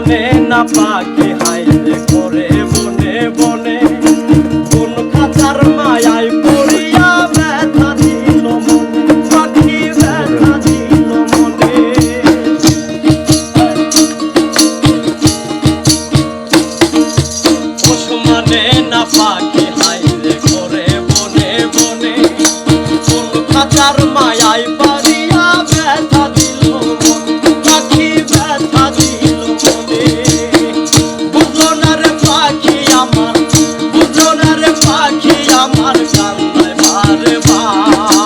মানে না পাখি হাইরে করে বনে বনে, কোন খাঁচার মায়ায় পড়িয়া ব্যথা দিল মনে, পাখি ব্যথা দিল মনে। পোষ মানে না পাখি হাইরে করে বনে বনে, কোন খাঁচার মায়ায় পড়িয়া ব্যথা দিল মনে, পাখি ব্যথা দিল মনে। বুঝলো না রে পাখি আমার, বুঝলো না রে পাখি আমার, কান্নায় বারে বার।